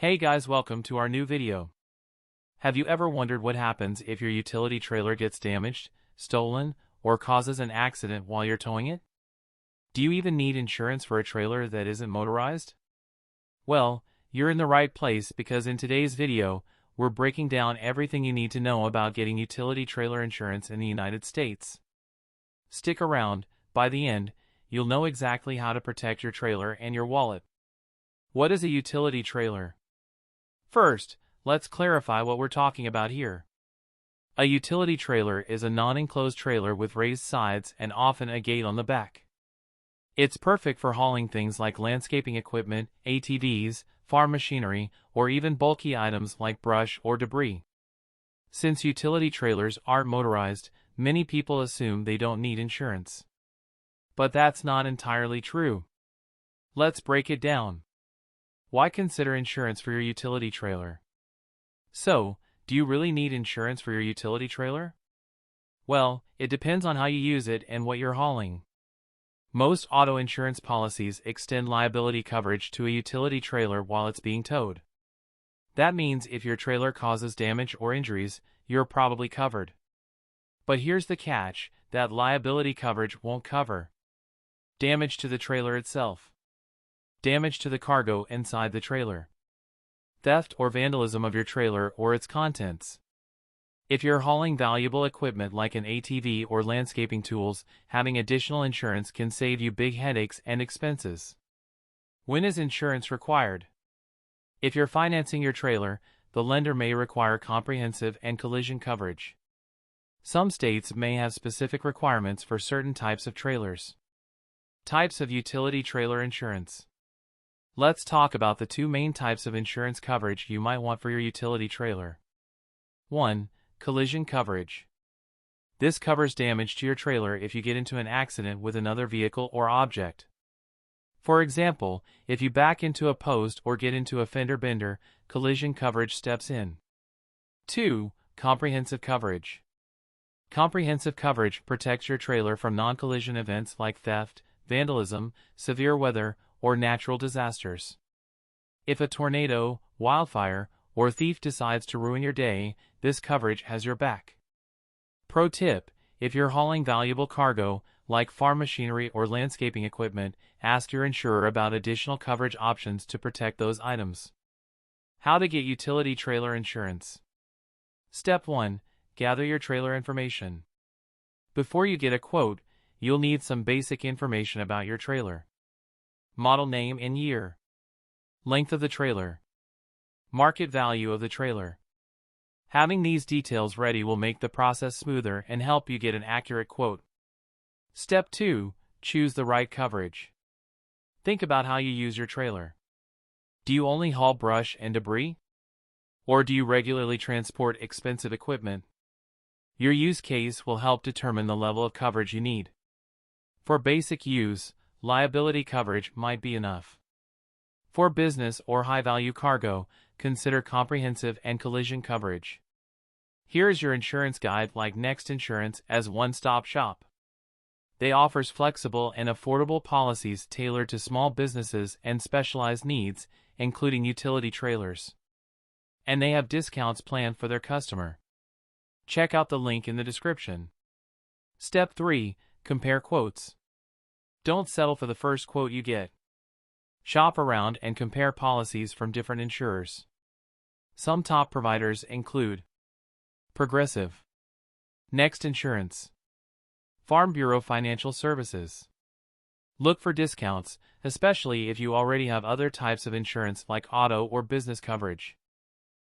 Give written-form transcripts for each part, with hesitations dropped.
Hey guys, welcome to our new video. Have you ever wondered what happens if your utility trailer gets damaged, stolen, or causes an accident while you're towing it? Do you even need insurance for a trailer that isn't motorized? Well, you're in the right place because in today's video, we're breaking down everything you need to know about getting utility trailer insurance in the United States. Stick around, by the end, you'll know exactly how to protect your trailer and your wallet. What is a utility trailer? First, let's clarify what we're talking about here. A utility trailer is a non-enclosed trailer with raised sides and often a gate on the back. It's perfect for hauling things like landscaping equipment, ATVs, farm machinery, or even bulky items like brush or debris. Since utility trailers aren't motorized, many people assume they don't need insurance. But that's not entirely true. Let's break it down. Why consider insurance for your utility trailer? So, do you really need insurance for your utility trailer? Well, it depends on how you use it and what you're hauling. Most auto insurance policies extend liability coverage to a utility trailer while it's being towed. That means if your trailer causes damage or injuries, you're probably covered. But here's the catch, that liability coverage won't cover damage to the trailer itself, damage to the cargo inside the trailer, theft or vandalism of your trailer or its contents. If you're hauling valuable equipment like an ATV or landscaping tools, having additional insurance can save you big headaches and expenses. When is insurance required? If you're financing your trailer, the lender may require comprehensive and collision coverage. Some states may have specific requirements for certain types of trailers. Types of utility trailer insurance. Let's talk about the two main types of insurance coverage you might want for your utility trailer. 1. Collision coverage. This covers damage to your trailer if you get into an accident with another vehicle or object. For example, if you back into a post or get into a fender bender, collision coverage steps in. 2. Comprehensive coverage. Comprehensive coverage protects your trailer from non-collision events like theft, vandalism, severe weather, or natural disasters. If a tornado, wildfire, or thief decides to ruin your day, this coverage has your back. Pro tip: if you're hauling valuable cargo, like farm machinery or landscaping equipment, ask your insurer about additional coverage options to protect those items. How to get utility trailer insurance. Step 1. Gather your trailer information. Before you get a quote, you'll need some basic information about your trailer. Model name and year. Length of the trailer. Market value of the trailer. Having these details ready will make the process smoother and help you get an accurate quote. Step 2. Choose the right coverage. Think about how you use your trailer. Do you only haul brush and debris? Or do you regularly transport expensive equipment? Your use case will help determine the level of coverage you need. For basic use, liability coverage might be enough. For business or high-value cargo, consider comprehensive and collision coverage. Here is your insurance guide like Next Insurance as one-stop shop. They offers flexible and affordable policies tailored to small businesses and specialized needs, including utility trailers. And they have discounts planned for their customer. Check out the link in the description. Step 3. Compare quotes. Don't settle for the first quote you get. Shop around and compare policies from different insurers. Some top providers include Progressive, Next Insurance, Farm Bureau Financial Services. Look for discounts, especially if you already have other types of insurance like auto or business coverage.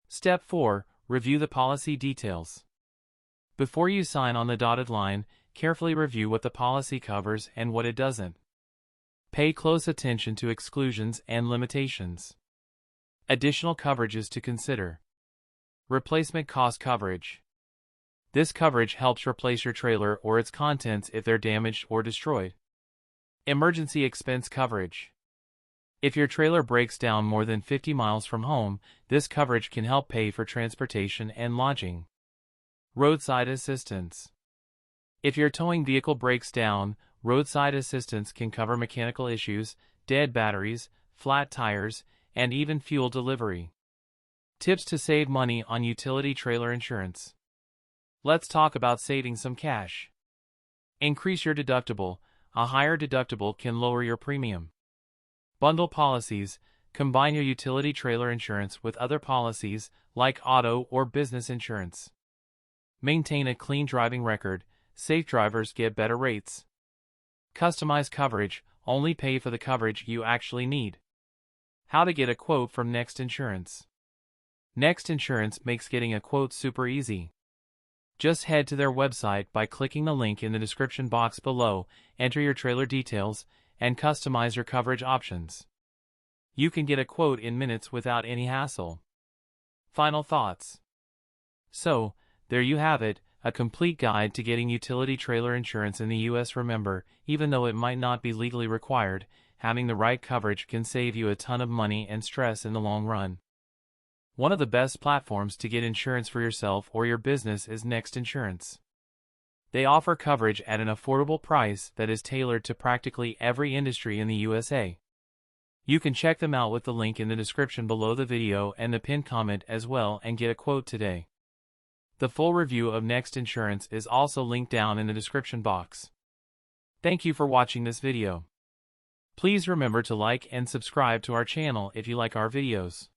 Step 4. Review the policy details. Before you sign on the dotted line, carefully review what the policy covers and what it doesn't. Pay close attention to exclusions and limitations. Additional coverages to consider. Replacement cost coverage. This coverage helps replace your trailer or its contents if they're damaged or destroyed. Emergency expense coverage. If your trailer breaks down more than 50 miles from home, this coverage can help pay for transportation and lodging. Roadside assistance. If your towing vehicle breaks down, roadside assistance can cover mechanical issues, dead batteries, flat tires, and even fuel delivery. Tips to save money on utility trailer insurance. Let's talk about saving some cash. Increase your deductible. A higher deductible can lower your premium. Bundle policies. Combine your utility trailer insurance with other policies like auto or business insurance. Maintain a clean driving record. Safe drivers get better rates. Customize coverage. Only pay for the coverage you actually need. How to get a quote from Next Insurance. Next Insurance makes getting a quote super easy. Just head to their website by clicking the link in the description box below, enter your trailer details, and customize your coverage options. You can get a quote in minutes without any hassle. Final thoughts. So, there you have it, a complete guide to getting utility trailer insurance in the US. Remember, even though it might not be legally required, having the right coverage can save you a ton of money and stress in the long run. One of the best platforms to get insurance for yourself or your business is Next Insurance. They offer coverage at an affordable price that is tailored to practically every industry in the USA. You can check them out with the link in the description below the video and the pinned comment as well and get a quote today. The full review of Next Insurance is also linked down in the description box. Thank you for watching this video. Please remember to like and subscribe to our channel if you like our videos.